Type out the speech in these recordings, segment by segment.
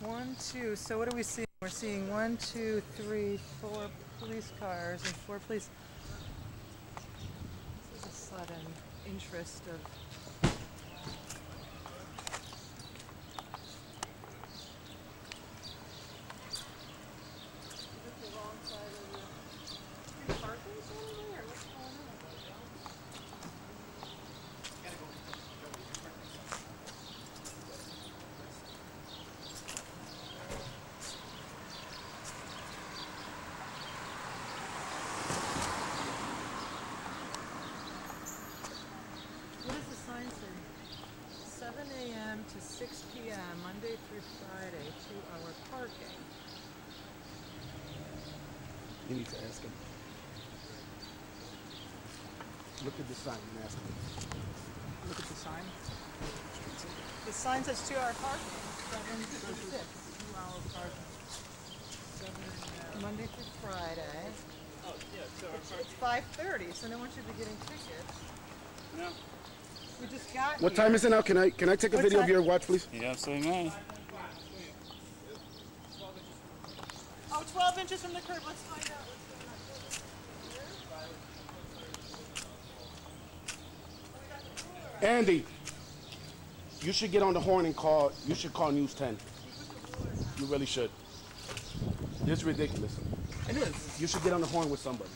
1, 2. So what do we see? We're seeing 1, 2, 3, 4 police cars and 4 police. This is a sudden interest of. Is this the wrong side of the parking zone or what's going on? What does the sign say? 7 a.m. to 6 p.m. Monday through Friday, 2-hour parking. You need to ask him. Look at the sign and ask him. Look at the sign. The sign says 2-hour parking. 7 to 6. 2-hour parking. 7 Monday through Friday. Oh, yeah, 2-hour parking. It's 5:30, so no one should be getting tickets. No. We just got What here. time is it now? Can I take a video of your watch, please? You absolutely may. Oh, 12 inches from the curb. Let's find out what's going on. Andy, you should get on the horn and call. You should call News 10. You really should. This is ridiculous. It is. You should get on the horn with somebody.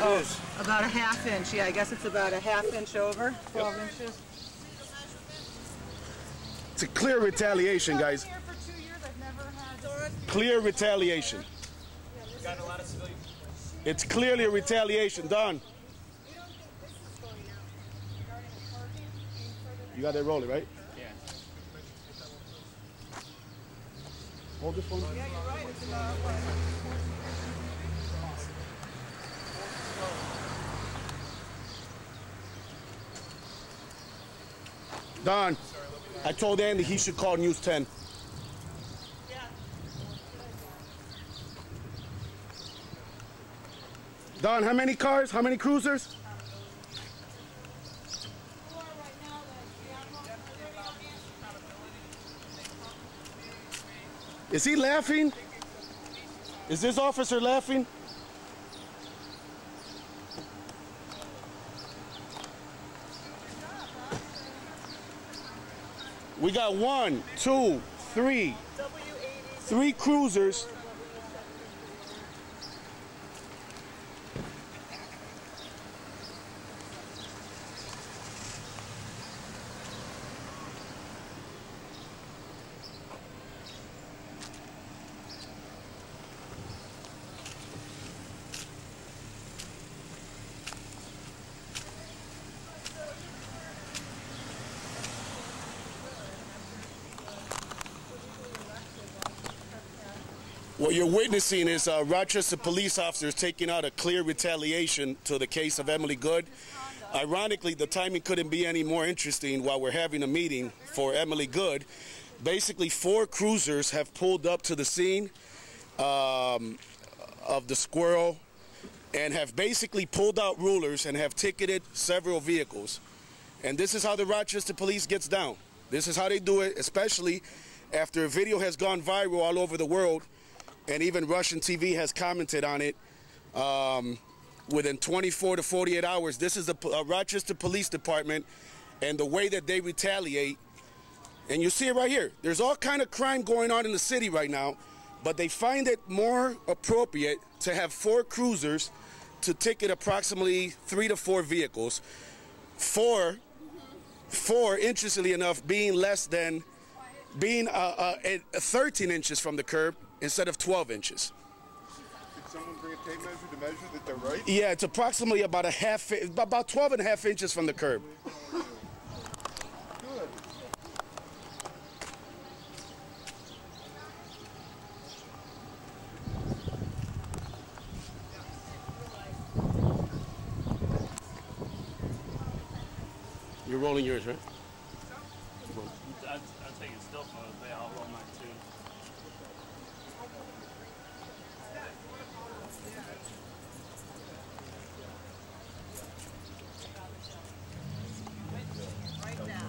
Oh, about a ½ inch. Yeah, I guess it's about a ½ inch over. 12 inches. It's a clear retaliation, guys. I've been here for 2 years. I've never had. Clear retaliation. Got a lot of civilians. It's clearly a retaliation. Don, We don't think this is going out regarding the parking. you got that rolling, right? Yeah. Hold this one. Yeah, you're right. It's about what? Don, I told Andy he should call News 10. Yeah. Don, how many cars? How many cruisers? Is he laughing? Is this officer laughing? We got 1, 2, 3, 3 cruisers. What you're witnessing is Rochester police officers taking out a clear retaliation to the case of Emily Good. Ironically, the timing couldn't be any more interesting while we're having a meeting for Emily Good. Basically, 4 cruisers have pulled up to the scene of the squirrel and have basically pulled out rulers and have ticketed several vehicles. And this is how the Rochester police gets down. This is how they do it, especially after a video has gone viral all over the world. And even Russian TV has commented on it within 24 to 48 hours. This is the Rochester Police Department and the way that they retaliate. And you see it right here. There's all kind of crime going on in the city right now, but they find it more appropriate to have 4 cruisers to ticket approximately 3 to 4 vehicles. Four, interestingly enough, being less than being 13 inches from the curb instead of 12 inches. Did someone bring a tape measure to measure that they're right? Yeah, it's approximately about about 12 and a half inches from the curb. Good. You're rolling yours, right? I'm taking still photos, but I'll roll mine too. Right now,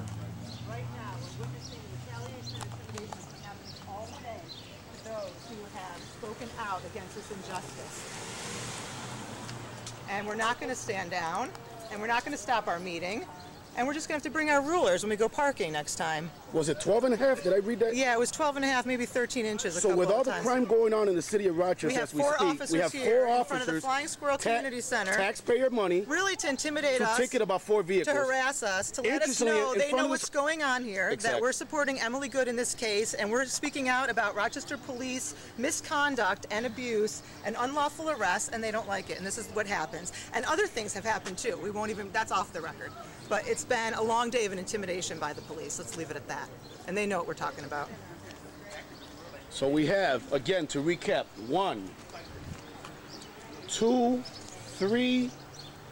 we're witnessing retaliation and intimidation happening all day to those who have spoken out against this injustice. And we're not going to stand down, and we're not going to stop our meeting, and we're just going to have to bring our rulers when we go parking next time. Was it 12 and a half? Did I read that? Yeah, it was 12 and a half, maybe 13 inches a So couple with all of the times. crime going on in the city of Rochester We have as we 4 speak, officers we have here 4 in front of the officers, Flying Squirrel Community Center, taxpayer money, really to intimidate to us, ticket about 4 vehicles. to harass us, to let us Interestingly, know in they front know of what's this- going on here, that Exactly. we're supporting Emily Good in this case, and we're speaking out about Rochester police misconduct and abuse and unlawful arrest, and they don't like it, and this is what happens. And other things have happened too. We won't even, that's off the record. But it's been a long day of an intimidation by the police. Let's leave it at that. And they know what we're talking about. So we have, again, to recap, 1, 2, 3,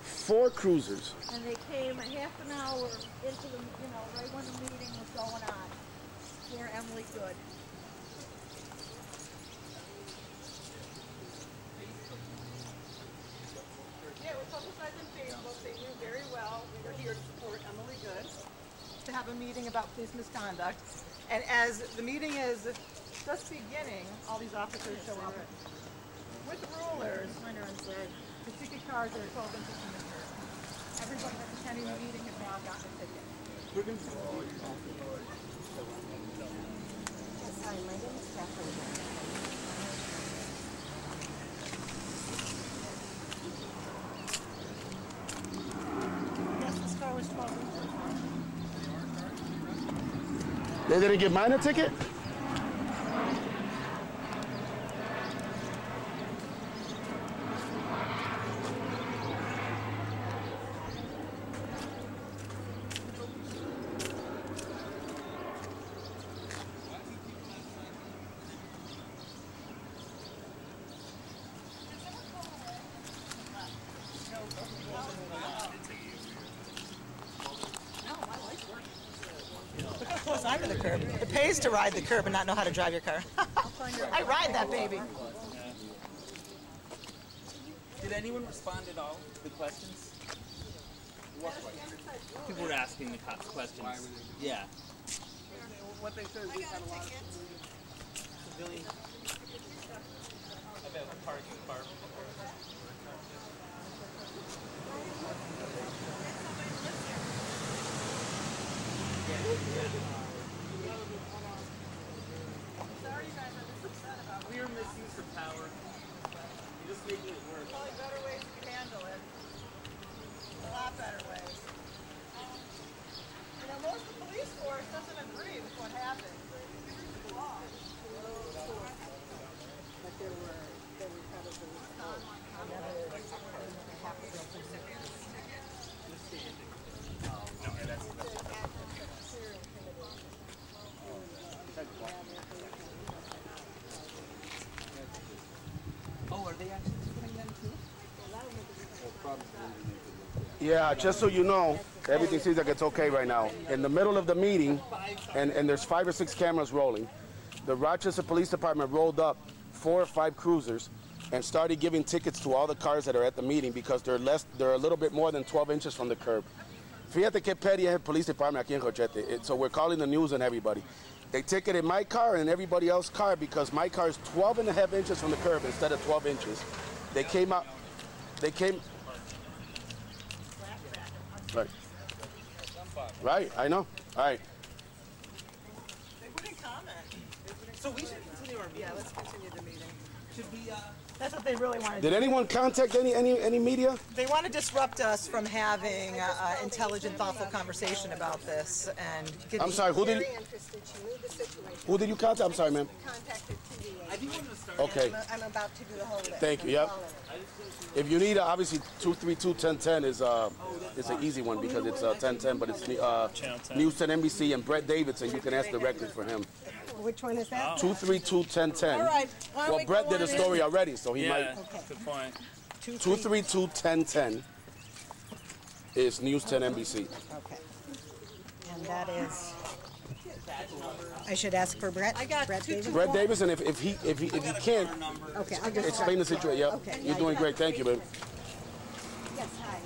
4 cruisers. And they came a half an hour into the, right when the meeting was going on. For Emily Good. Yeah, it was publicized on Facebook. They knew very well we were here to support Emily Good, to have a meeting about police misconduct. And as the meeting is just beginning, all these officers show up with rulers. The ticket cards are 12 inches from the curb. Everybody that's attending the meeting has now gotten a ticket. Hi, my name is Catherine. Yes, this car was 12 inches. They didn't give mine a ticket? Look how close I'm to the curb. It pays to ride the curb and not know how to drive your car. I ride that baby. Did anyone respond at all to the questions? People were asking the cops questions. Yeah. What they said, we had a lot of Civilian. About parking bar. Sorry, you guys, I'm just upset about it. We are misuse of power. You're just making it worse. Probably better ways to handle it. A lot better ways. Most of the police force doesn't agree with what happened. The law. But there were probably Oh, are they actually putting them too? Yeah, just so you know, everything seems like it's okay right now. In the middle of the meeting, and there's 5 or 6 cameras rolling, the Rochester Police Department rolled up 4 or 5 cruisers and started giving tickets to all the cars that are at the meeting because they're a little bit more than 12 inches from the curb. Fíjate que petty es el police department aquí en Cochete. So we're calling the news and everybody. They ticketed my car and everybody else's car because my car is 12 and a half inches from the curb instead of 12 inches. They came out, Right. Right, I know. All right. They wouldn't comment. So we should continue our meeting. Yeah, let's continue the meeting. Should we That's what they really want to Did do. anyone contact any media? They want to disrupt us from having an intelligent, thoughtful conversation about this. And get I'm sorry, who did you contact? I'm sorry, ma'am. Contacted TVA. Okay, I'm about to do the whole list. thank you. Yep. If you need, obviously, 232-1010 is an easy one because it's 1010, but it's News 10 NBC and Brett Davidson. You can ask directly for him. Which one is that? 232-1010. All right. Why don't Well, we Brett go did a on in? story already, so he Yeah, might. good point. 232-1010 is News 10 NBC. Okay. And that is. I should ask for Brett. I got Brett Davis? Brett Davidson, if he can, Okay, I'll just explain the situation. Yep, Okay. you're doing great. Thank you, babe. Yes, hi.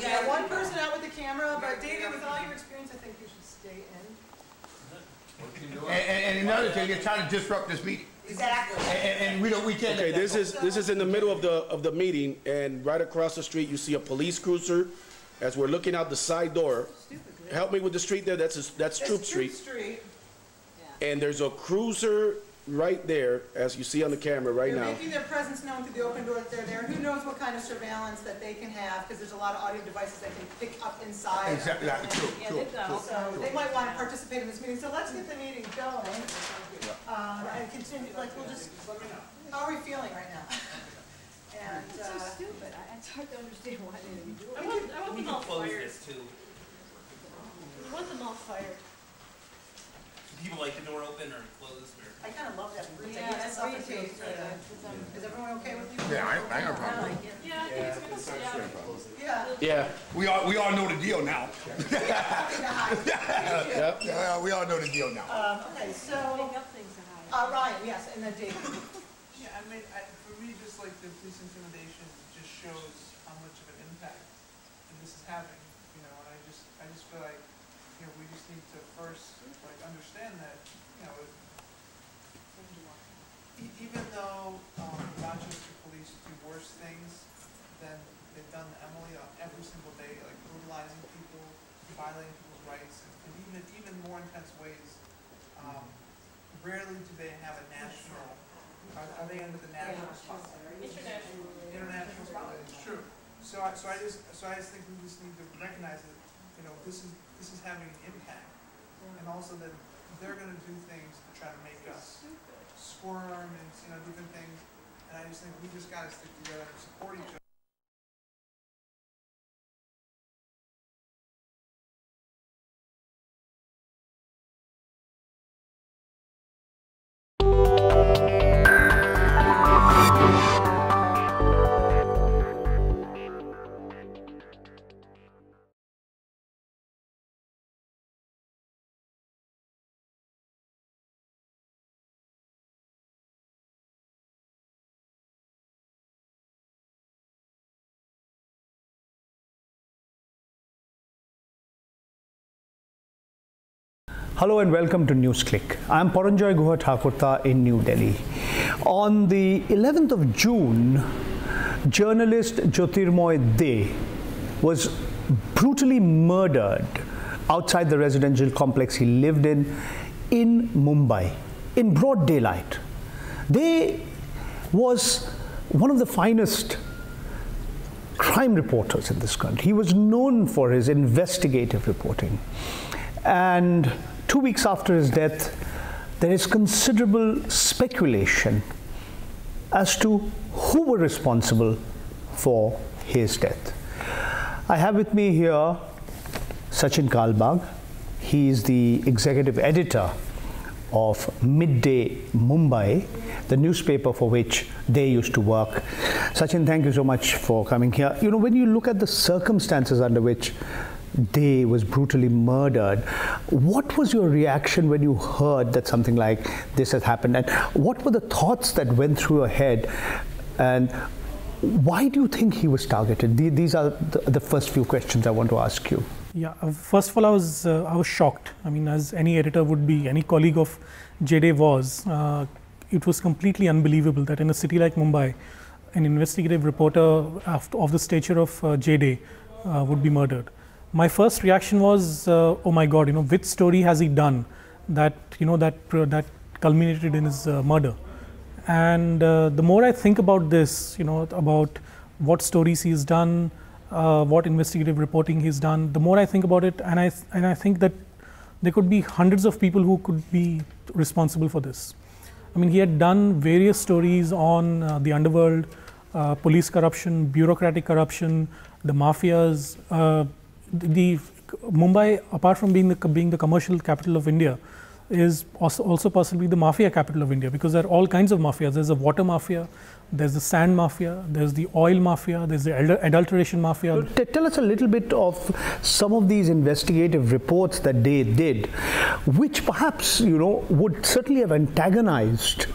Yeah, one person out with the camera, but David, with all your experience, I think you should stay in. And another thing, they're trying to disrupt this meeting. Exactly. And we can't. Okay, let that this is in the middle of the meeting, and right across the street you see a police cruiser. As we're looking out the side door, help me with the street there. That's Troop Street, and there's a cruiser right there, as you see on the camera right They're now. making their presence known through the open door that they're there. Who knows what kind of surveillance that they can have, because there's a lot of audio devices they can pick up inside. Exactly, true. So they might want to participate in this meeting. So let's get the meeting going. And continue, like, we'll just, how are we feeling right now? And, It's so stupid. It's hard to understand why they didn't do it. I want them all fired. too. I want them all fired. People like the door open or closed or. I kind of love that breeze. I get to suffocate. Is everyone okay with you? Yeah, I ain't no problem. Yeah. Yeah. We all know the deal now. Yep. Yeah, we all know the deal now. Okay, so, Make up things to hide. Ryan, yes, and then David. Yeah, for me, just like the police intimidation just shows how much of an impact this is having, and I just feel like, we just need to first, like, understand that, even though Rochester police do worse things than they've done to Emily on every single day, like brutalizing people, violating people's rights, and even more intense ways, rarely do they have a national. Are they under the national spotlight? International spotlight. It's true. So I just think we just need to recognize that this is having an impact, and also that they're going to do things to try to make us squirm and different things. And I just think we just got to stick together and support each other. Hello and welcome to NewsClick. I'm Paranjoy Guha Thakurta in New Delhi. On the 11th of June, journalist Jyotirmoy De was brutally murdered outside the residential complex he lived in Mumbai, in broad daylight. De was one of the finest crime reporters in this country. He was known for his investigative reporting. And 2 weeks after his death, there is considerable speculation as to who were responsible for his death. I have with me here Sachin Kalbag. He is the executive editor of Midday Mumbai, the newspaper for which they used to work. Sachin, thank you so much for coming here. When you look at the circumstances under which De was brutally murdered, what was your reaction when you heard that something like this had happened, and what were the thoughts that went through your head, and why do you think he was targeted? These are the first few questions I want to ask you. Yeah, first of all, I was shocked. I mean, as any editor would be, any colleague of J-Day was, it was completely unbelievable that in a city like Mumbai, an investigative reporter of the stature of J-Day would be murdered. My first reaction was, oh my God, which story has he done that, that culminated in his murder. And the more I think about this, about what stories he's done, what investigative reporting he's done, the more I think about it, and I think that there could be hundreds of people who could be responsible for this. I mean, he had done various stories on the underworld, police corruption, bureaucratic corruption, the mafias. The Mumbai, apart from being the commercial capital of India, is also possibly the mafia capital of India, because there are all kinds of mafias. There's the water mafia, there's the sand mafia, there's the oil mafia, there's the adulteration mafia. Tell us a little bit of some of these investigative reports that they did, which perhaps, would certainly have antagonized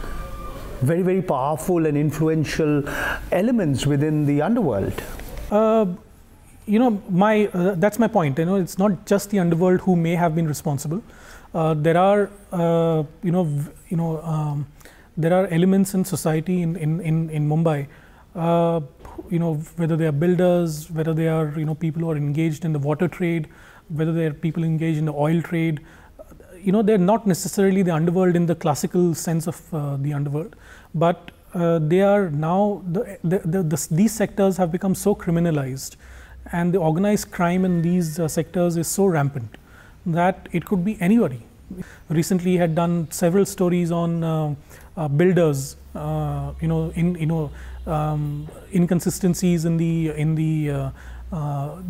very, very powerful and influential elements within the underworld. That's my point. It's not just the underworld who may have been responsible. There are, there are elements in society in Mumbai, whether they are builders, whether they are people who are engaged in the water trade, whether they are people engaged in the oil trade. They're not necessarily the underworld in the classical sense of the underworld, but they are now these sectors have become so criminalized, and the organized crime in these sectors is so rampant that it could be anybody. Recently, he had done several stories on builders, inconsistencies in the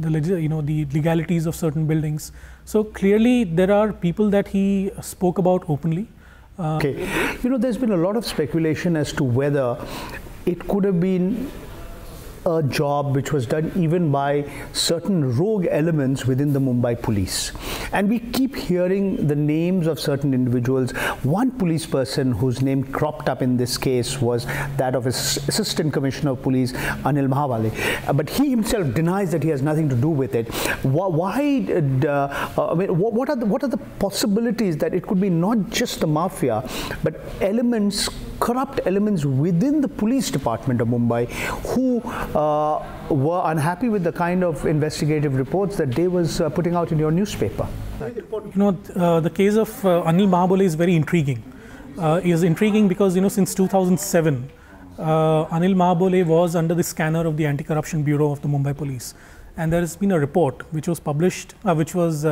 legalities of certain buildings. So clearly, there are people that he spoke about openly. Okay, there's been a lot of speculation as to whether it could have been a job which was done even by certain rogue elements within the Mumbai police. And we keep hearing the names of certain individuals. One police person whose name cropped up in this case was that of Assistant Commissioner of Police, Anil Mahabale. But he himself denies that he has nothing to do with it. What are the possibilities that it could be not just the mafia, but elements, corrupt elements within the police department of Mumbai who were unhappy with the kind of investigative reports that they was putting out in your newspaper? The case of Anil Mahabale is very intriguing. It is intriguing because since 2007, Anil Mahabale was under the scanner of the Anti-Corruption Bureau of the Mumbai Police, and there has been a report which was published, which was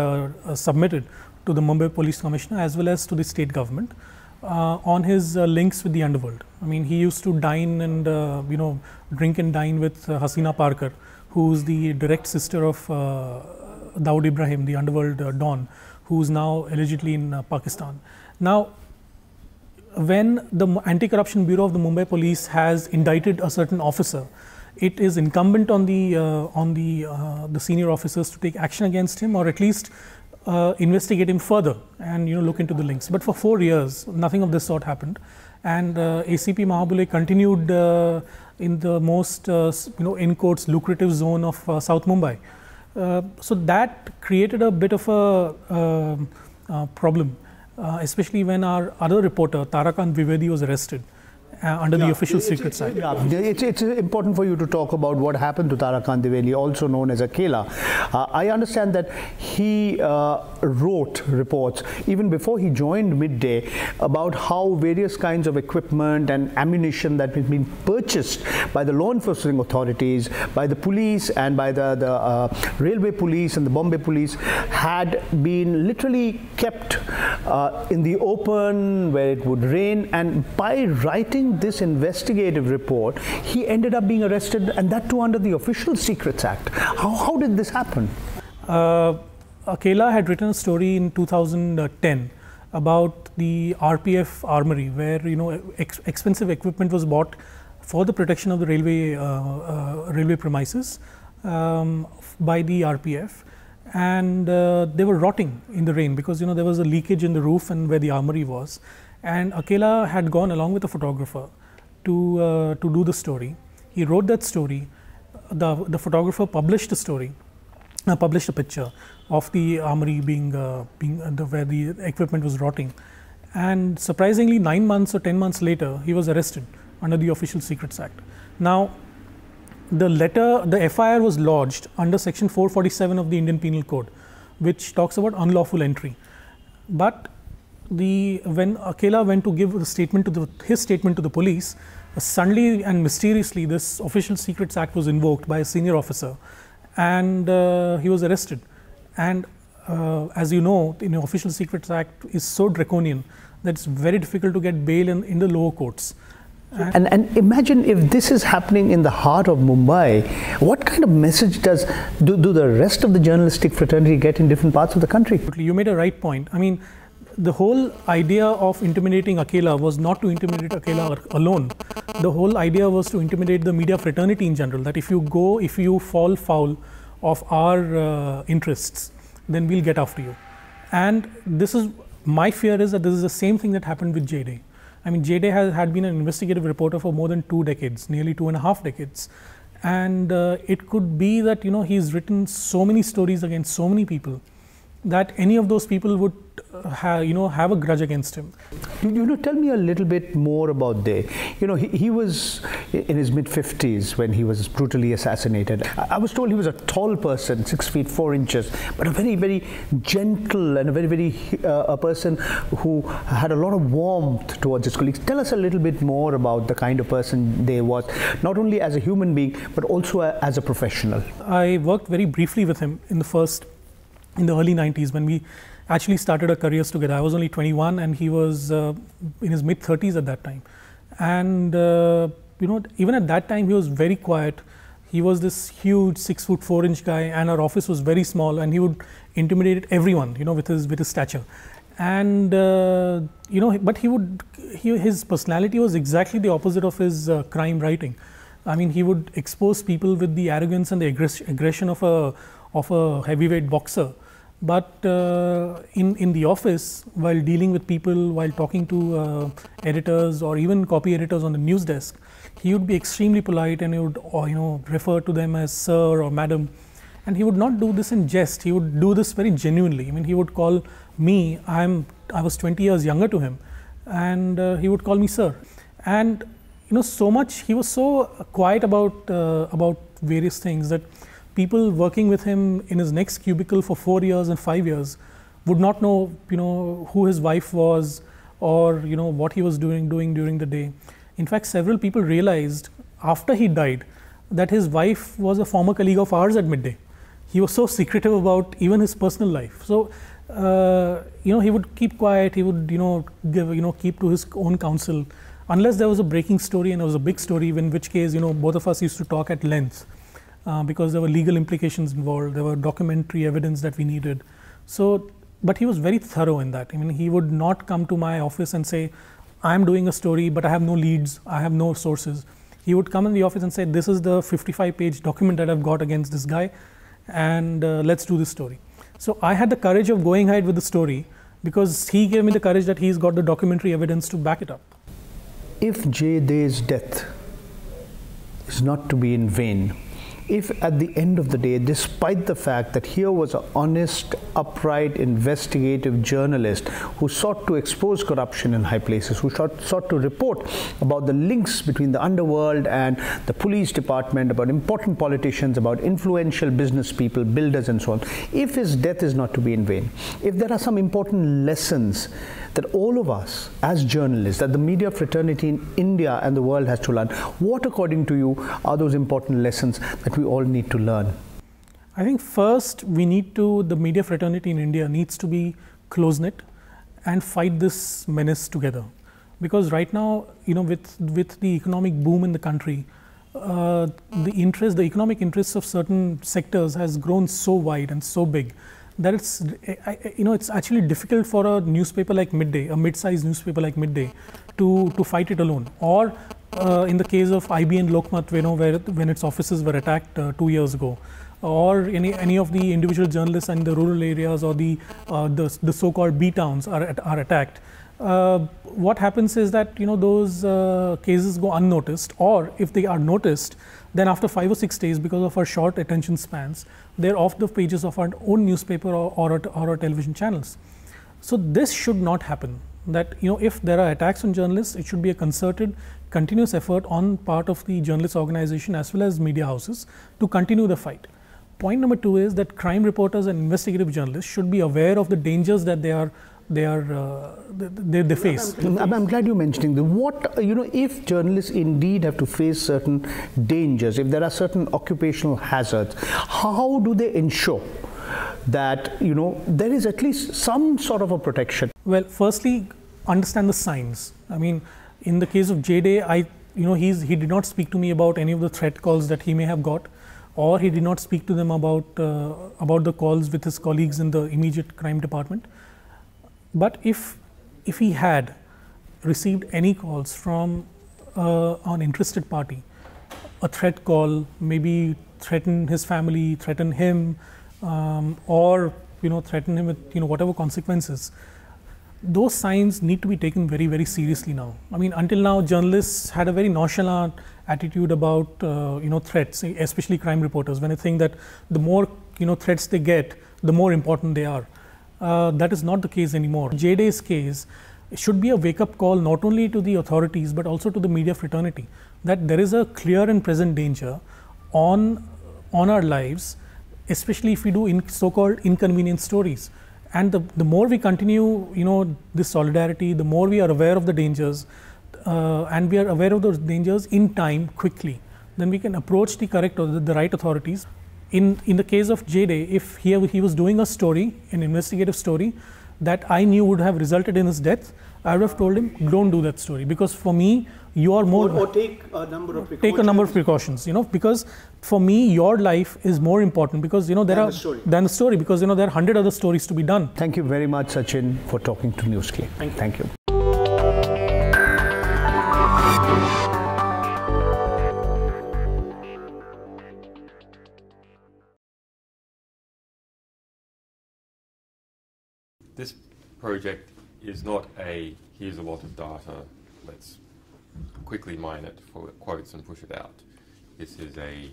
submitted to the Mumbai Police Commissioner as well as to the state government on his links with the underworld. I mean, he used to dine and drink and dine with Hasina Parkar, who's the direct sister of Dawood Ibrahim, the underworld don, who's now allegedly in Pakistan. Now, when the Anti-Corruption Bureau of the Mumbai Police has indicted a certain officer, it is incumbent on the senior officers to take action against him, or at least investigate him further and look into the links. But for 4 years, nothing of this sort happened, and ACP Mahabale continued in the most in quotes lucrative zone of South Mumbai. So that created a bit of a problem, especially when our other reporter Tarakant Dwivedi was arrested under the official secret side. It's important for you to talk about what happened to Tarakant Dwivedi, also known as Akela. I understand that he wrote reports even before he joined Midday about how various kinds of equipment and ammunition that had been purchased by the law enforcement authorities, by the police and by the railway police and the Bombay police had been literally kept in the open where it would rain, and by writing this investigative report, he ended up being arrested, and that too under the Official Secrets Act. How did this happen? Akela had written a story in 2010 about the RPF armory, where expensive equipment was bought for the protection of the railway premises by the RPF, and they were rotting in the rain because there was a leakage in the roof and where the armory was. And Akela had gone along with a photographer to do the story. He wrote that story. The photographer published a story, published a picture of the armory being where the equipment was rotting. And surprisingly, 9 months or 10 months later, he was arrested under the Official Secrets Act. Now, the FIR was lodged under Section 447 of the Indian Penal Code, which talks about unlawful entry. But when Akela went to give his statement to the police, suddenly and mysteriously this Official Secrets Act was invoked by a senior officer, and he was arrested. And as you know, the Official Secrets Act is so draconian that it's very difficult to get bail in the lower courts. And imagine if this is happening in the heart of Mumbai, what kind of message do the rest of the journalistic fraternity get in different parts of the country? You made a right point. I mean, the whole idea of intimidating Akela was not to intimidate Akela alone. The whole idea was to intimidate the media fraternity in general, that if you fall foul of our interests, then we'll get after you. And my fear is that this is the same thing that happened with J-Day. I mean, J-Day had been an investigative reporter for more than 2 decades, nearly 2.5 decades. And it could be that, he's written so many stories against so many people that any of those people would have a grudge against him. Tell me a little bit more about Day. He was in his mid-50s when he was brutally assassinated. I was told he was a tall person, 6 feet 4 inches, but a very, very gentle and a very, very a person who had a lot of warmth towards his colleagues. Tell us a little bit more about the kind of person Day was, not only as a human being, but also as a professional. I worked very briefly with him in the early 90s when we actually started our careers together. I was only 21 and he was in his mid-30s at that time. And even at that time he was very quiet. He was this huge 6 foot 4 inch guy, and our office was very small, and he would intimidate everyone, with his stature. And but his personality was exactly the opposite of his crime writing. I mean, he would expose people with the arrogance and the aggression of a heavyweight boxer. But in the office, while dealing with people, while talking to editors or even copy editors on the news desk, he would be extremely polite, and he would refer to them as sir or madam. And he would not do this in jest. He would do this very genuinely. I mean, he would call me, I was 20 years younger to him, and he would call me sir. And so much, he was so quiet about various things that people working with him in his next cubicle for 4 years and 5 years would not know, who his wife was, or what he was doing during the day. In fact, several people realized after he died that his wife was a former colleague of ours at Midday. He was so secretive about even his personal life. So, he would keep quiet. He would, keep to his own counsel, unless there was a breaking story and there was a big story, in which case, both of us used to talk at length. Because there were legal implications involved, there were documentary evidence that we needed. So, but he was very thorough in that. I mean, he would not come to my office and say, I'm doing a story, but I have no leads, I have no sources. He would come in the office and say, this is the 55-page document that I've got against this guy, and let's do this story. So I had the courage of going ahead with the story because he gave me the courage that he's got the documentary evidence to back it up. If J-Day's death is not to be in vain, if at the end of the day, despite the fact that here was an honest, upright, investigative journalist who sought to expose corruption in high places, who sought to report about the links between the underworld and the police department, about important politicians, about influential business people, builders and so on, if his death is not to be in vain, if there are some important lessons that all of us as journalists, that the media fraternity in India and the world has to learn, what according to you are those important lessons that we all need to learn? I think first the media fraternity in India needs to be close-knit and fight this menace together. Because right now, with the economic boom in the country, the economic interests of certain sectors has grown so wide and so big that it's actually difficult for a newspaper like Midday, a mid-sized newspaper like Midday, to fight it alone. Or in the case of IBN Lokmat, when its offices were attacked 2 years ago, or any of the individual journalists in the rural areas or the so-called B towns are attacked. What happens is that those cases go unnoticed, or if they are noticed, then after 5 or 6 days, because of our short attention spans, they're off the pages of our own newspaper or our television channels. So this should not happen. That if there are attacks on journalists, it should be a concerted, continuous effort on part of the journalist organization as well as media houses to continue the fight. Point number 2 is that crime reporters and investigative journalists should be aware of the dangers that they are they face. I'm glad you're mentioning that. What, if journalists indeed have to face certain dangers, if there are certain occupational hazards, how do they ensure that, there is at least some sort of a protection? Well, firstly, understand the signs. I mean, in the case of J-Day, he did not speak to me about any of the threat calls that he may have got, or he did not speak to them about the calls with his colleagues in the immediate crime department. But if he had received any calls from an interested party, a threat call, maybe threaten his family, threaten him, or threaten him with whatever consequences, those signs need to be taken very, very seriously now. I mean, until now, journalists had a very nonchalant attitude about threats, especially crime reporters, when I think that the more threats they get, the more important they are. That is not the case anymore. J-Day's case should be a wake-up call not only to the authorities but also to the media fraternity, that there is a clear and present danger on our lives, especially if we do so-called inconvenient stories. And the more we continue, this solidarity, the more we are aware of the dangers, and we are aware of those dangers in time, quickly, then we can approach the correct or the right authorities. In the case of J-Day, if he was doing a story, an investigative story, that I knew would have resulted in his death, I would have told him, don't do that story, because for me, you are more... Or take a number of precautions. Take a number of precautions, because for me, your life is more important, because, than the story, because, there are 100 other stories to be done. Thank you very much, Sachin, for talking to NewsClick. Thank you. This project is not here's a lot of data, let's quickly mine it for quotes and push it out. This is a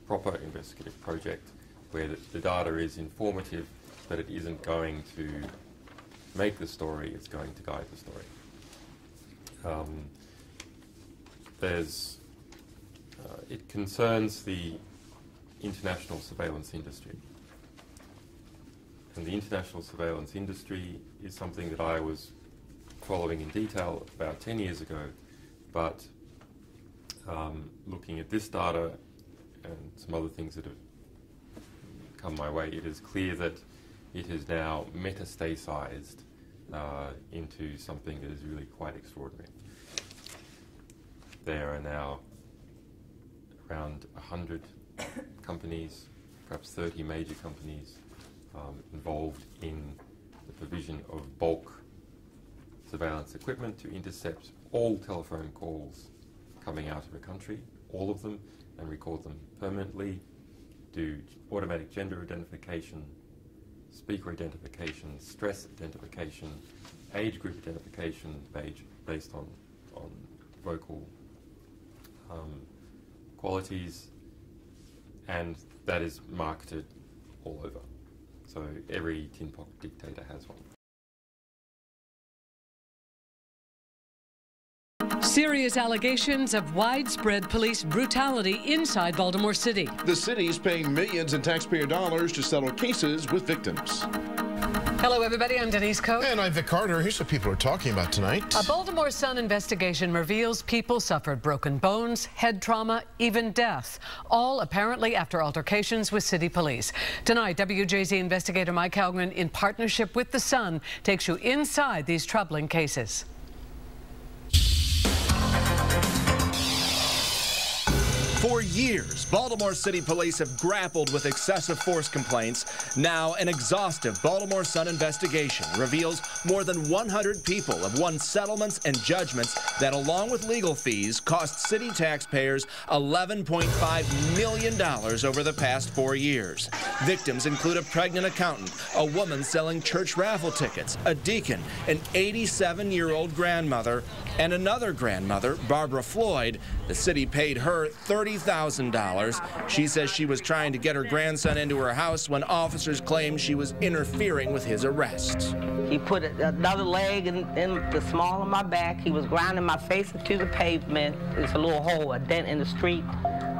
proper investigative project where the data is informative, but it isn't going to make the story, it's going to guide the story. It concerns the international surveillance industry. And the international surveillance industry is something that I was following in detail about 10 years ago, but looking at this data and some other things that have come my way, it is clear that it is now metastasized into something that is really quite extraordinary. There are now around 100 companies, perhaps 30 major companies, involved in the provision of bulk surveillance equipment to intercept all telephone calls coming out of a country, all of them, and record them permanently, do automatic gender identification, speaker identification, stress identification, age group identification based on vocal qualities, and that is marketed all over. So every tin pocket dictator has one. Serious allegations of widespread police brutality inside Baltimore City. The city is paying millions in taxpayer dollars to settle cases with victims. Hello, everybody. I'm Denise Coate. And I'm Vic Carter. Here's what people are talking about tonight. A Baltimore Sun investigation reveals people suffered broken bones, head trauma, even death, all apparently after altercations with city police. Tonight, WJZ investigator Mike Helgman, in partnership with the Sun, takes you inside these troubling cases. For years, Baltimore City Police have grappled with excessive force complaints. Now, an exhaustive Baltimore Sun investigation reveals more than 100 people have won settlements and judgments that, along with legal fees, cost city taxpayers $11.5 million over the past 4 years. Victims include a pregnant accountant, a woman selling church raffle tickets, a deacon, an 87-year-old grandmother, and another grandmother, Barbara Floyd. The city paid her $30,000. She says she was trying to get her grandson into her house when officers claimed she was interfering with his arrest. He put another leg in the small of my back. He was grinding my face into the pavement. It's a little hole, a dent in the street.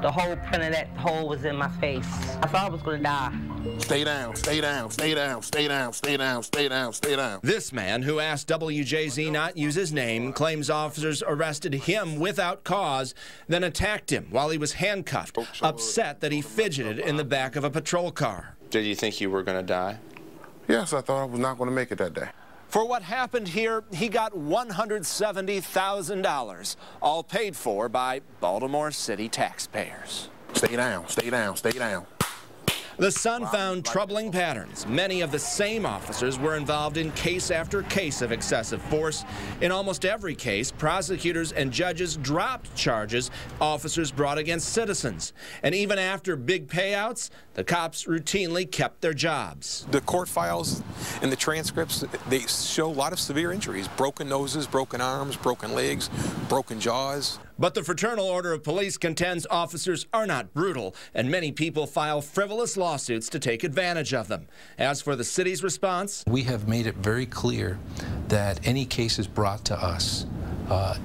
the whole print of that hole was in my face. I thought I was going to die. Stay down, stay down, stay down, stay down, stay down, stay down, stay down. This man, who asked WJZ not use his name, claims officers arrested him without cause, then attacked him while he was handcuffed, upset that he fidgeted in the back of a patrol car. Did you think you were going to die? Yes, I thought I was not going to make it that day. For what happened here, he got $170,000, all paid for by Baltimore City taxpayers. Stay down, stay down, stay down. The Sun found troubling patterns. Many of the same officers were involved in case after case of excessive force. In almost every case, prosecutors and judges dropped charges officers brought against citizens. And even after big payouts, the cops routinely kept their jobs. The court files and the transcripts, they show a lot of severe injuries: broken noses, broken arms, broken legs, broken jaws. But the Fraternal Order of Police contends officers are not brutal, and many people file frivolous lawsuits to take advantage of them. As for the city's response, we have made it very clear that any cases brought to us,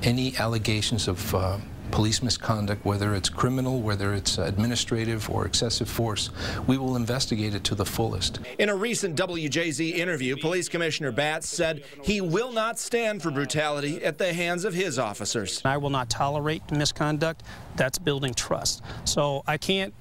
any allegations of police misconduct, whether it's criminal, whether it's administrative or excessive force, we will investigate it to the fullest. In a recent WJZ interview, Police Commissioner Batts said he will not stand for brutality at the hands of his officers. I will not tolerate misconduct. That's building trust. So I can't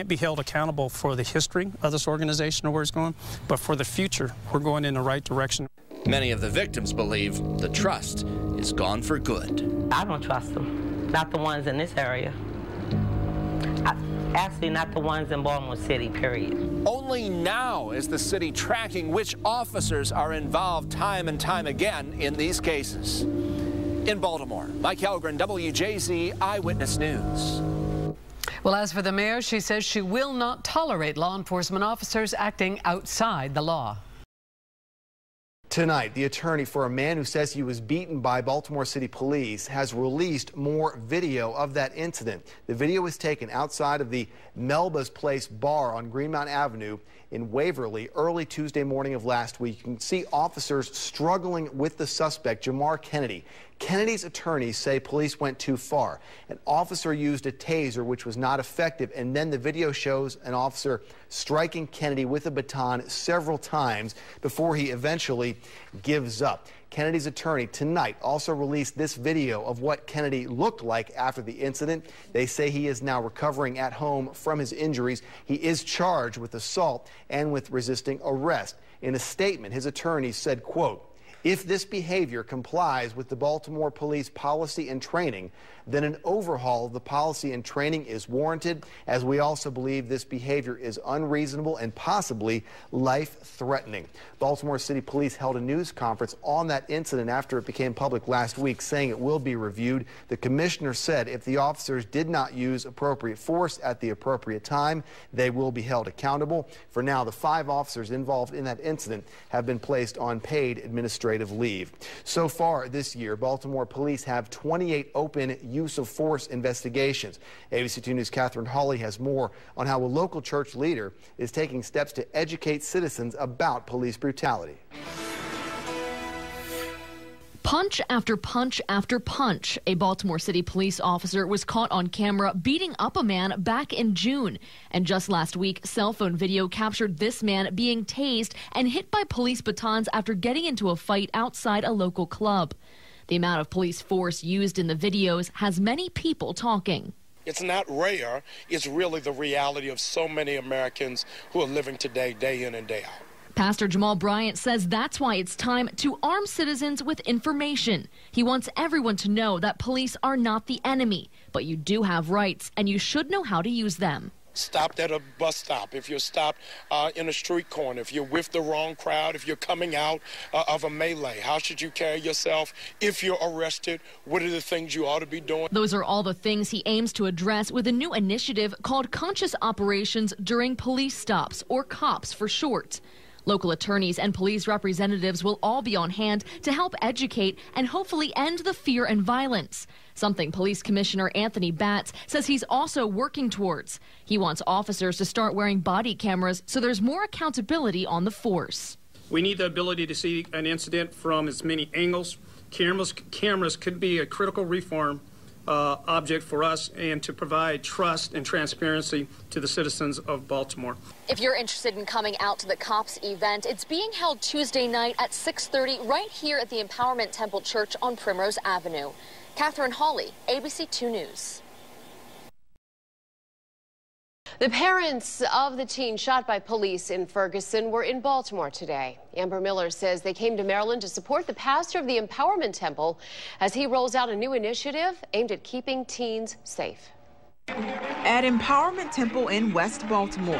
be held accountable for the history of this organization or where it's going, but for the future, we're going in the right direction. Many of the victims believe the trust is gone for good. I don't trust them. Not the ones in this area. Actually, not the ones in Baltimore City, period. Only now is the city tracking which officers are involved time and time again in these cases. In Baltimore, Mike Helgren, WJZ Eyewitness News. Well, as for the mayor, she says she will not tolerate law enforcement officers acting outside the law. Tonight, the attorney for a man who says he was beaten by Baltimore City Police has released more video of that incident. The video was taken outside of the Melba's Place bar on Greenmount Avenue in Waverly early Tuesday morning of last week. You can see officers struggling with the suspect, Jamar Kennedy. Kennedy's attorneys say police went too far. An officer used a taser, which was not effective, and then the video shows an officer striking Kennedy with a baton several times before he eventually gives up. Kennedy's attorney tonight also released this video of what Kennedy looked like after the incident. They say he is now recovering at home from his injuries. He is charged with assault and with resisting arrest. In a statement, his attorney said, quote, "If this behavior complies with the Baltimore police policy and training, then an overhaul of the policy and training is warranted, as we also believe this behavior is unreasonable and possibly life-threatening." Baltimore City Police held a news conference on that incident after it became public last week, saying it will be reviewed. The commissioner said if the officers did not use appropriate force at the appropriate time, they will be held accountable. For now, the 5 officers involved in that incident have been placed on paid administrative leave. So far this year, Baltimore police have 28 open use of force investigations. ABC 2 News' Catherine Hawley has more on how a local church leader is taking steps to educate citizens about police brutality. Punch after punch after punch. A Baltimore City police officer was caught on camera beating up a man back in June. And just last week, cell phone video captured this man being tased and hit by police batons after getting into a fight outside a local club. The amount of police force used in the videos has many people talking. It's not rare. It's really the reality of so many Americans who are living today, day in and day out. Pastor Jamal Bryant says that's why it's time to arm citizens with information. He wants everyone to know that police are not the enemy, but you do have rights and you should know how to use them. Stopped at a bus stop, if you're stopped in a street corner, if you're with the wrong crowd, if you're coming out of a melee, how should you carry yourself? If you're arrested, what are the things you ought to be doing? Those are all the things he aims to address with a new initiative called Conscious Operations During Police Stops, or COPS for short. Local attorneys and police representatives will all be on hand to help educate and hopefully end the fear and violence, something Police Commissioner Anthony Batts says he's also working towards. He wants officers to start wearing body cameras so there's more accountability on the force. We need the ability to see an incident from as many angles. Cameras could be a critical reform object for us and to provide trust and transparency to the citizens of Baltimore. If you're interested in coming out to the COPS event, it's being held Tuesday night at 6:30 right here at the Empowerment Temple Church on Primrose Avenue. Catherine Hawley, ABC 2 News. The parents of the teen shot by police in Ferguson were in Baltimore today. Amber Miller says they came to Maryland to support the pastor of the Empowerment Temple as he rolls out a new initiative aimed at keeping teens safe. At Empowerment Temple in West Baltimore,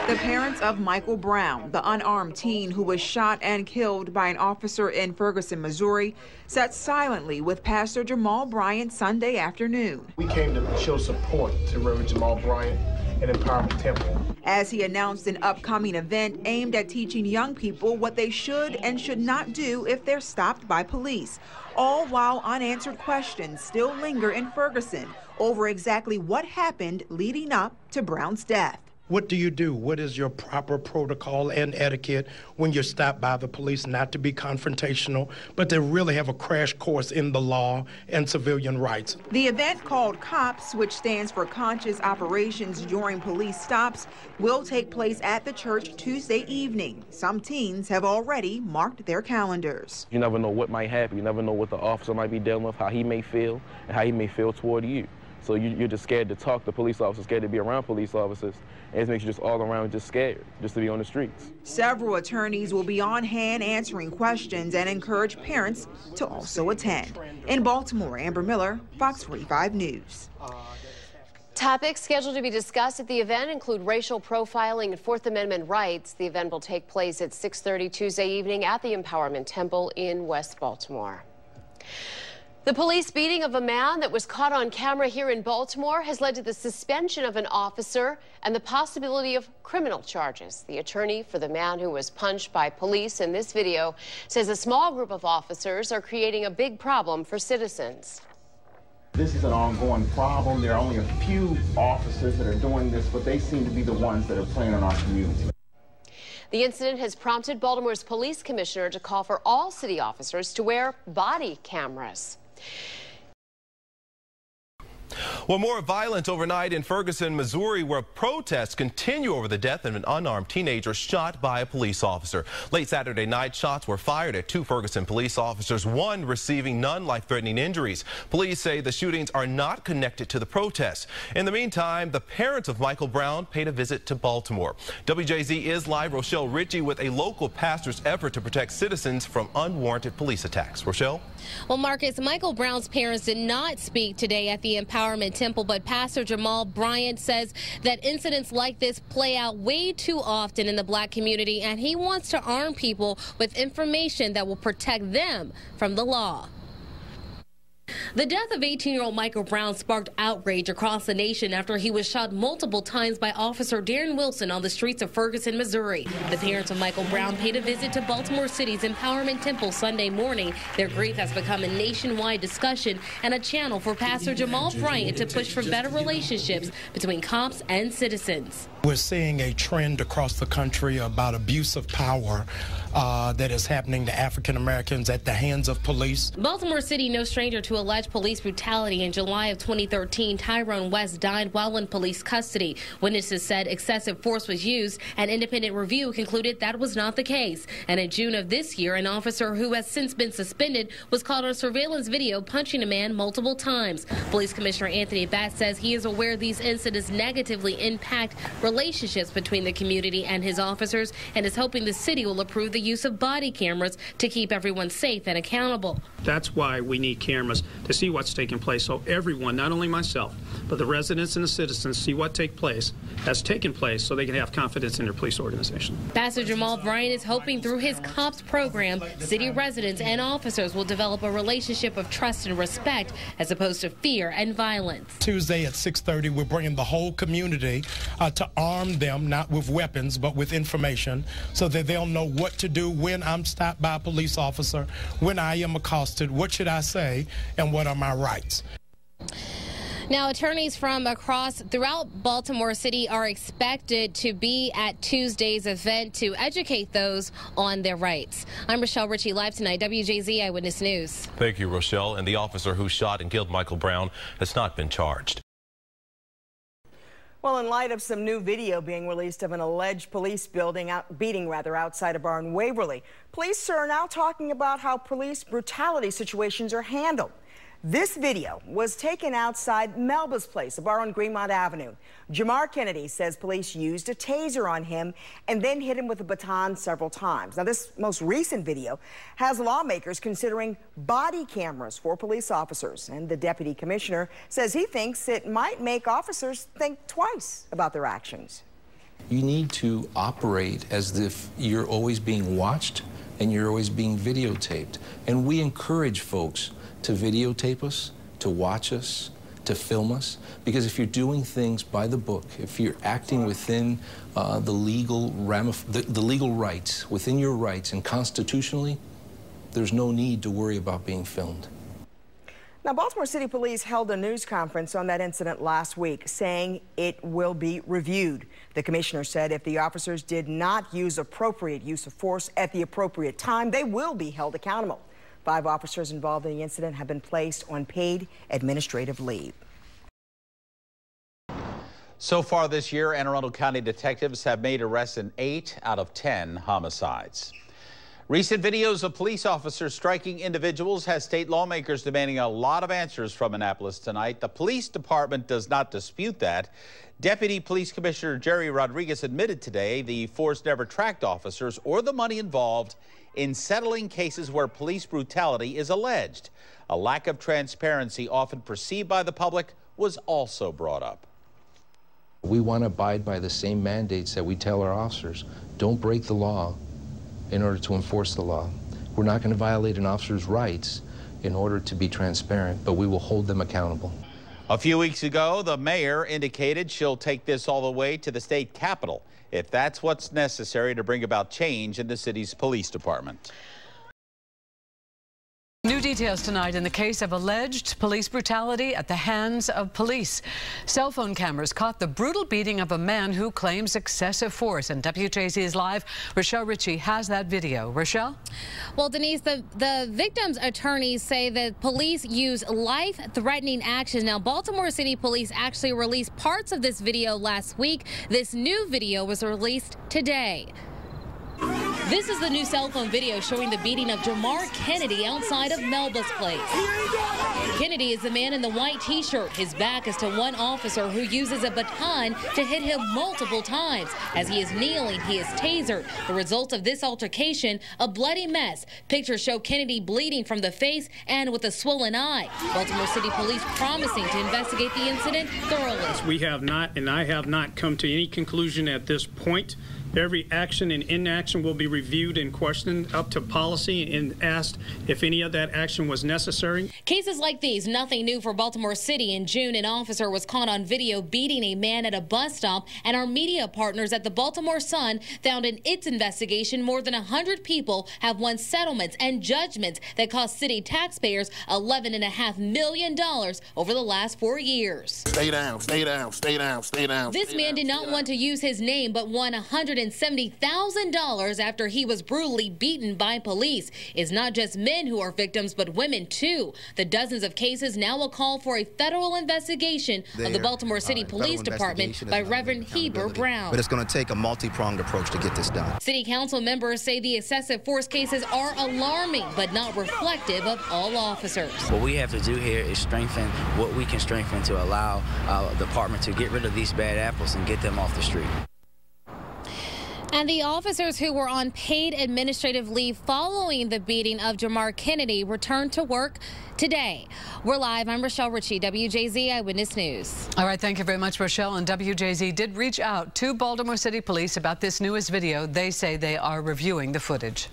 the parents of Michael Brown, the unarmed teen who was shot and killed by an officer in Ferguson, Missouri, sat silently with Pastor Jamal Bryant Sunday afternoon. We came to show support to Reverend Jamal Bryant and Empowerment Temple, as he announced an upcoming event aimed at teaching young people what they should and should not do if they're stopped by police, all while unanswered questions still linger in Ferguson over exactly what happened leading up to Brown's death. What do you do? What is your proper protocol and etiquette when you're stopped by the police? Not to be confrontational, but to really have a crash course in the law and civilian rights. The event, called COPS, which stands for Conscious Operations During Police Stops, will take place at the church Tuesday evening. Some teens have already marked their calendars. You never know what might happen. You never know what the officer might be dealing with, how he may feel, and how he may feel toward you. So you're just scared to talk to police officers, scared to be around police officers, and it makes you just all around just scared, just to be on the streets. Several attorneys will be on hand answering questions and encourage parents to also attend. In Baltimore, Amber Miller, Fox 45 News. Topics scheduled to be discussed at the event include racial profiling and Fourth Amendment rights. The event will take place at 6:30 Tuesday evening at the Empowerment Temple in West Baltimore. The police beating of a man that was caught on camera here in Baltimore has led to the suspension of an officer and the possibility of criminal charges. The attorney for the man who was punched by police in this video says a small group of officers are creating a big problem for citizens. This is an ongoing problem. There are only a few officers that are doing this, but they seem to be the ones that are playing on our community. The incident has prompted Baltimore's police commissioner to call for all city officers to wear body cameras. Well, more violence overnight in Ferguson, Missouri, where protests continue over the death of an unarmed teenager shot by a police officer. Late Saturday night, shots were fired at 2 Ferguson police officers, one receiving non-life-threatening injuries. Police say the shootings are not connected to the protests. In the meantime, the parents of Michael Brown paid a visit to Baltimore. WJZ is live. Rochelle Ritchie with a local pastor's effort to protect citizens from unwarranted police attacks. Rochelle? Well, Marcus, Michael Brown's parents did not speak today at the Empowerment Temple, but Pastor Jamal Bryant says that incidents like this play out way too often in the black community, and he wants to arm people with information that will protect them from the law. The death of 18-year-old Michael Brown sparked outrage across the nation after he was shot multiple times by Officer Darren Wilson on the streets of Ferguson, Missouri. The parents of Michael Brown paid a visit to Baltimore City's Empowerment Temple Sunday morning. Their grief has become a nationwide discussion and a channel for Pastor Jamal Bryant to push for better relationships between cops and citizens. We're seeing a trend across the country about abuse of power that is happening to African Americans at the hands of police. Baltimore City, no stranger to alleged police brutality. In July of 2013, Tyrone West died while in police custody. Witnesses said excessive force was used. An independent review concluded that was not the case. And in June of this year, an officer who has since been suspended was caught on surveillance video punching a man multiple times. Police Commissioner Anthony Batts says he is aware these incidents negatively impact relationships between the community and his officers and is hoping the city will approve the use of body cameras to keep everyone safe and accountable. That's why we need cameras, to see what's taking place, so everyone, not only myself, but the residents and the citizens see what has taken place so they can have confidence in their police organization. Pastor Jamal Bryant is hoping through his COPS program, city residents and officers will develop a relationship of trust and respect as opposed to fear and violence. Tuesday at 6:30, we're bringing the whole community to arm them, not with weapons, but with information, so that they'll know what to do when I'm stopped by a police officer, when I am accosted, what should I say, and what are my rights. Now, attorneys from throughout Baltimore City are expected to be at Tuesday's event to educate those on their rights. I'm Rochelle Ritchie, live tonight, WJZ Eyewitness News. Thank you, Rochelle. And the officer who shot and killed Michael Brown has not been charged. Well, in light of some new video being released of an alleged police beating outside a bar in Waverly, police are now talking about how police brutality situations are handled. This video was taken outside Melba's Place, a bar on Greenmont Avenue. Jamar Kennedy says police used a taser on him and then hit him with a baton several times. Now, this most recent video has lawmakers considering body cameras for police officers, and the deputy commissioner says he thinks it might make officers think twice about their actions. You need to operate as if you're always being watched and you're always being videotaped. And we encourage folks to videotape us, to watch us, to film us, because if you're doing things by the book, if you're acting within the legal rights, within your rights and constitutionally, there's no need to worry about being filmed. Now, Baltimore City Police held a news conference on that incident last week, saying it will be reviewed. The commissioner said if the officers did not use appropriate use of force at the appropriate time, they will be held accountable. 5 officers involved in the incident have been placed on paid administrative leave. So far this year, Anne Arundel County detectives have made arrests in 8 out of 10 homicides. Recent videos of police officers striking individuals has state lawmakers demanding a lot of answers from Annapolis tonight. The police department does not dispute that. Deputy Police Commissioner Jerry Rodriguez admitted today the force never tracked officers or the money involved in settling cases where police brutality is alleged. A lack of transparency often perceived by the public was also brought up. We want to abide by the same mandates that we tell our officers. Don't break the law in order to enforce the law. We're not going to violate an officer's rights in order to be transparent, but we will hold them accountable. A few weeks ago, the mayor indicated she'll take this all the way to the state capitol if that's what's necessary to bring about change in the city's police department. New details tonight in the case of alleged police brutality at the hands of police. Cell phone cameras caught the brutal beating of a man who claims excessive force. And WJZ is live. Rochelle Ritchie has that video. Rochelle? Well, Denise, the victim's attorneys say that police use life-threatening actions. Now, Baltimore City Police actually released parts of this video last week. This new video was released today. This is the new cell phone video showing the beating of Jamar Kennedy outside of Melba's Place. Kennedy is the man in the white T-shirt. His back is to one officer who uses a baton to hit him multiple times. As he is kneeling, he is tasered. The result of this altercation, a bloody mess. Pictures show Kennedy bleeding from the face and with a swollen eye. Baltimore City Police promising to investigate the incident thoroughly. We have not, and I have not come to any conclusion at this point. Every action and inaction will be reviewed and questioned up to policy and asked if any of that action was necessary. Cases like these, nothing new for Baltimore City. In June, an officer was caught on video beating a man at a bus stop, and our media partners at the Baltimore Sun found in its investigation more than 100 people have won settlements and judgments that cost city taxpayers $11.5 million over the last 4 years. Stay down, stay down, stay down, stay down. This man did not want to use his name, but won $170,000 after he was brutally beaten by police. It's not just men who are victims, but women too. The dozens of cases now will call for a federal investigation of the Baltimore City Police Department by Reverend Heber Brown. But it's going to take a multi-pronged approach to get this done. City council members say the excessive force cases are alarming, but not reflective of all officers. What we have to do here is strengthen what we can strengthen to allow the department to get rid of these bad apples and get them off the street. And the officers who were on paid administrative leave following the beating of Jamar Kennedy returned to work today. We're live. I'm Rochelle Ritchie, WJZ Eyewitness News. All right, thank you very much, Rochelle. And WJZ did reach out to Baltimore City Police about this newest video. They say they are reviewing the footage.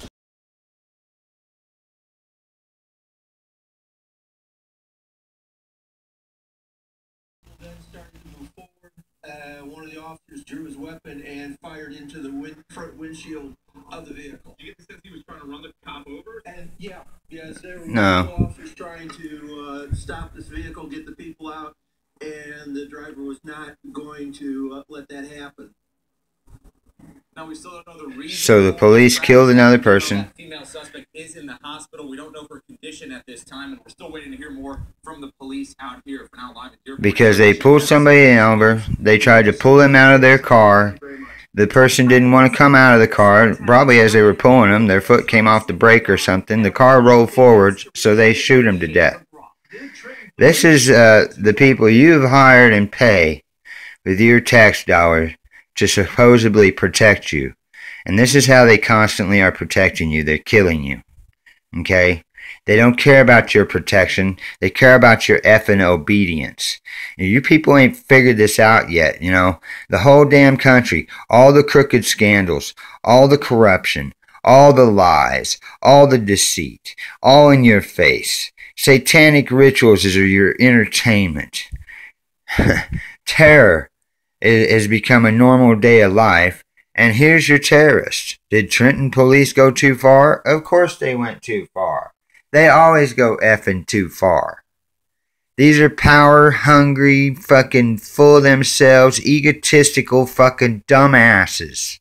One of the officers drew his weapon and fired into the front windshield of the vehicle. Did you get the sense he was trying to run the cop over? And yes, there were multiple officers trying to stop this vehicle, get the people out. and the driver was not going to let that happen. Now we still don't know the reason. So the police killed another person. That female suspect is in the hospital. We don't know her condition at this time, and we're still waiting to hear more from the police out here. For now, live at Dearborn. Because they pulled somebody over. They tried to pull him out of their car. The person didn't want to come out of the car. Probably as they were pulling him, their foot came off the brake or something. The car rolled forward, so they shoot him to death. This is the people you've hired and pay with your tax dollars to supposedly protect you. And this is how they constantly are protecting you. They're killing you. Okay? They don't care about your protection. They care about your effing obedience. You people ain't figured this out yet, you know. The whole damn country, all the crooked scandals, all the corruption, all the lies, all the deceit, all in your face. Satanic rituals is your entertainment. Terror has become a normal day of life, and here's your terrorist. Did Trenton police go too far? Of course they went too far. They always go effing too far. These are power-hungry, fucking full of themselves, egotistical fucking dumbasses.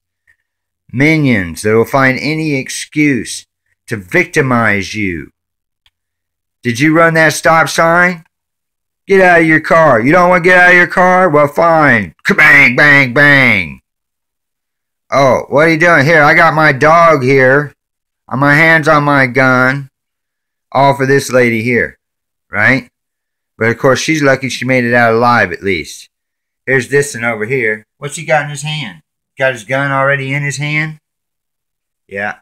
Minions that will find any excuse to victimize you. Did you run that stop sign? Get out of your car. You don't want to get out of your car? Well, fine. Bang, bang, bang. Oh, what are you doing? Here, I got my dog here. My hands on my gun. All for this lady here. Right? But, of course, she's lucky she made it out alive, at least. Here's this one over here. What's he got in his hand? Got his gun already in his hand? Yeah.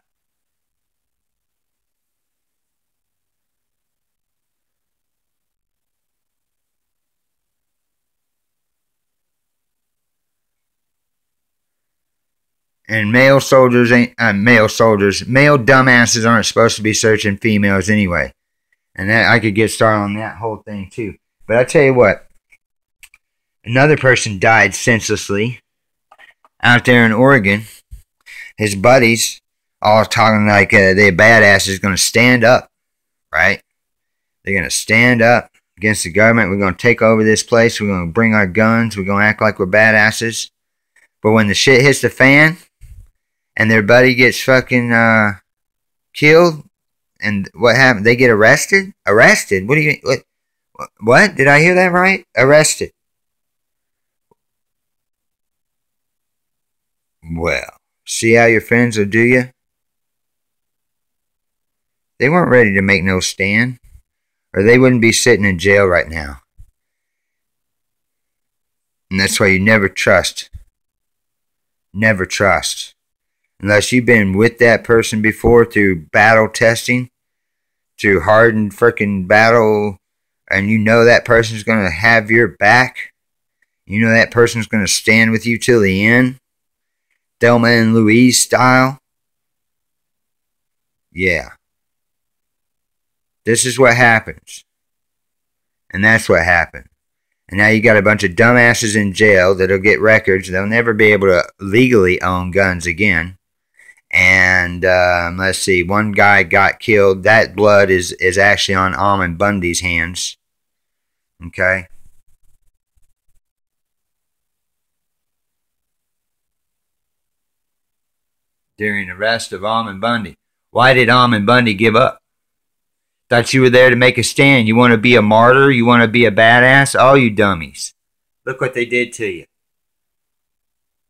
And male dumbasses aren't supposed to be searching females anyway. And that, I could get started on that whole thing too. But I tell you what, another person died senselessly out there in Oregon. His buddies all talking like they're badasses going to stand up, right? They're going to stand up against the government. We're going to take over this place. We're going to bring our guns. We're going to act like we're badasses. But when the shit hits the fan, and their buddy gets fucking killed, and what happened? They get arrested? Arrested? What do you mean? What? Did I hear that right? Arrested. Well, see how your friends will do you? They weren't ready to make no stand, or they wouldn't be sitting in jail right now. And that's why you never trust. Never trust. Unless you've been with that person before through battle testing, through hardened frickin' battle, and you know that person's going to have your back. You know that person's going to stand with you till the end. Thelma and Louise style. Yeah. This is what happens. And that's what happened. And now you got a bunch of dumbasses in jail that'll get records. They'll never be able to legally own guns again. And let's see, one guy got killed. That blood is actually on Almond Bundy's hands. Okay. During the arrest of Almond Bundy. Why did Almond Bundy give up? Thought you were there to make a stand. You want to be a martyr? You want to be a badass? All you dummies. Look what they did to you.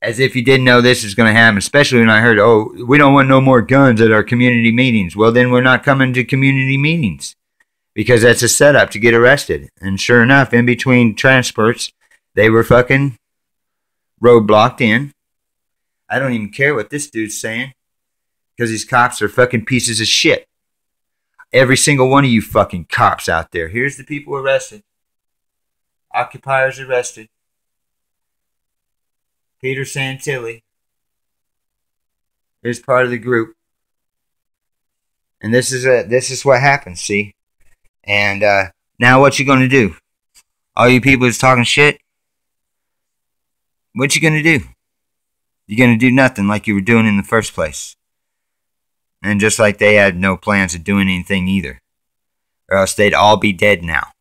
As if you didn't know this was going to happen, especially when I heard, oh, we don't want no more guns at our community meetings. Well, then we're not coming to community meetings because that's a setup to get arrested. And sure enough, in between transports, they were fucking roadblocked in. I don't even care what this dude's saying because these cops are fucking pieces of shit. Every single one of you fucking cops out there. Here's the people arrested. Occupiers arrested. Peter Santilli is part of the group. And this is what happens, see? And now what you going to do? All you people that's talking shit? What you going to do? You're going to do nothing like you were doing in the first place. And just like they had no plans of doing anything either. Or else they'd all be dead now.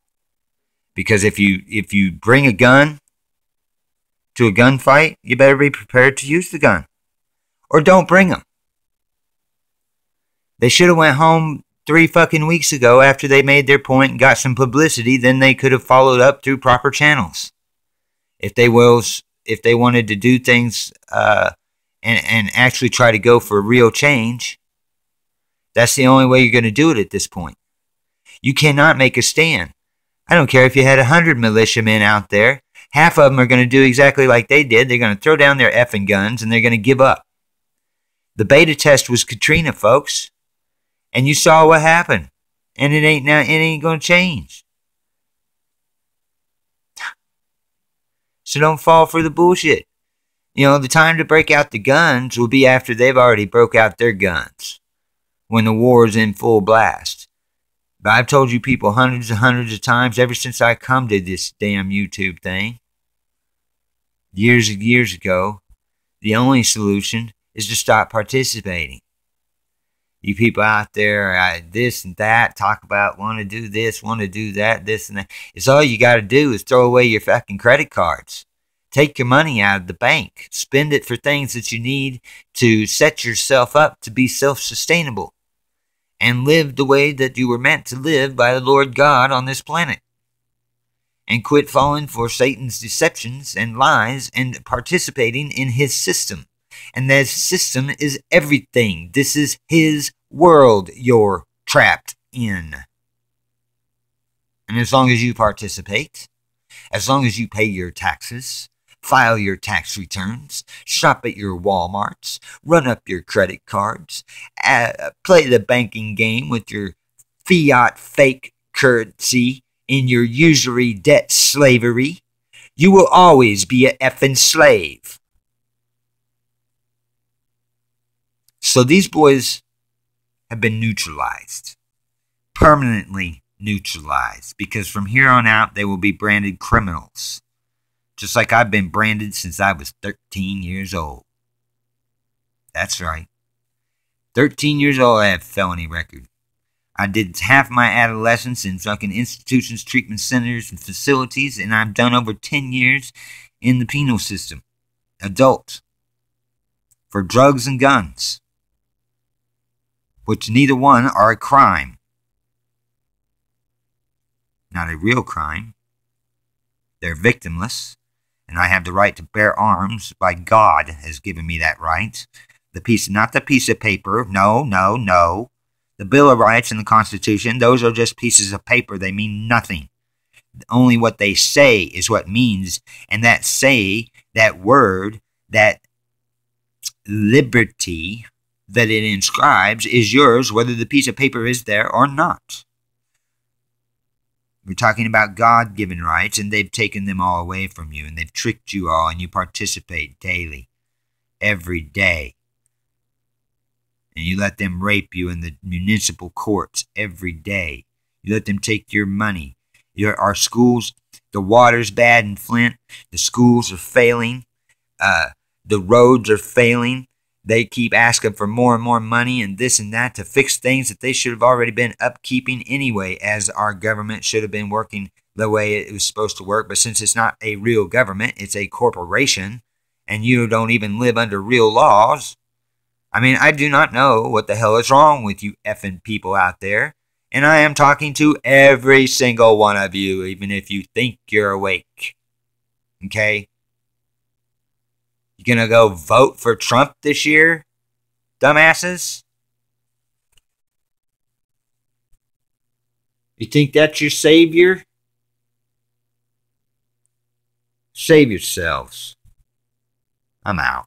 Because if you bring a gun to a gunfight, you better be prepared to use the gun. Or don't bring them. They should have went home 3 fucking weeks ago after they made their point and got some publicity. Then they could have followed up through proper channels. If they wanted to do things and actually try to go for real change, that's the only way you're going to do it at this point. You cannot make a stand. I don't care if you had 100 militiamen out there. Half of them are going to do exactly like they did. They're going to throw down their effing guns and they're going to give up. The beta test was Katrina, folks. And you saw what happened. And it ain't going to change. So don't fall for the bullshit. You know, the time to break out the guns will be after they've already broke out their guns. When the war is in full blast. But I've told you people hundreds and hundreds of times ever since I come to this damn YouTube thing. Years and years ago. The only solution is to stop participating. You people out there, this and that, talk about want to do this, want to do that, this and that. It's all you got to do is throw away your fucking credit cards. Take your money out of the bank. Spend it for things that you need to set yourself up to be self-sustainable. And live the way that you were meant to live by the Lord God on this planet. And quit falling for Satan's deceptions and lies and participating in his system. And that system is everything. This is his world you're trapped in. And as long as you participate, as long as you pay your taxes, file your tax returns, shop at your Walmarts, run up your credit cards, play the banking game with your fiat fake currency in your usury debt slavery, you will always be a effing slave. So these boys have been neutralized. Permanently neutralized. Because from here on out, they will be branded criminals. Just like I've been branded since I was 13 years old. That's right. 13 years old, I have a felony record. I did half my adolescence in fucking institutions, treatment centers, and facilities, and I've done over 10 years in the penal system. Adult. For drugs and guns. Which neither one are a crime. Not a real crime. They're victimless. And I have the right to bear arms. By God has given me that right. Not the piece of paper. No, no, no. The Bill of Rights and the Constitution, those are just pieces of paper. They mean nothing. Only what they say is what means. And that say, that word, that liberty that it inscribes is yours, whether the piece of paper is there or not. We're talking about God-given rights, and they've taken them all away from you, and they've tricked you all, and you participate daily, every day. And you let them rape you in the municipal courts every day. You let them take your money. Our schools, the water's bad in Flint. The schools are failing. The roads are failing. They keep asking for more and more money and this and that to fix things that they should have already been upkeeping anyway, as our government should have been working the way it was supposed to work. But since it's not a real government, it's a corporation, and you don't even live under real laws. I mean, I do not know what the hell is wrong with you effing people out there. And I am talking to every single one of you, even if you think you're awake. Okay? You gonna go vote for Trump this year, dumbasses? You think that's your savior? Save yourselves. I'm out.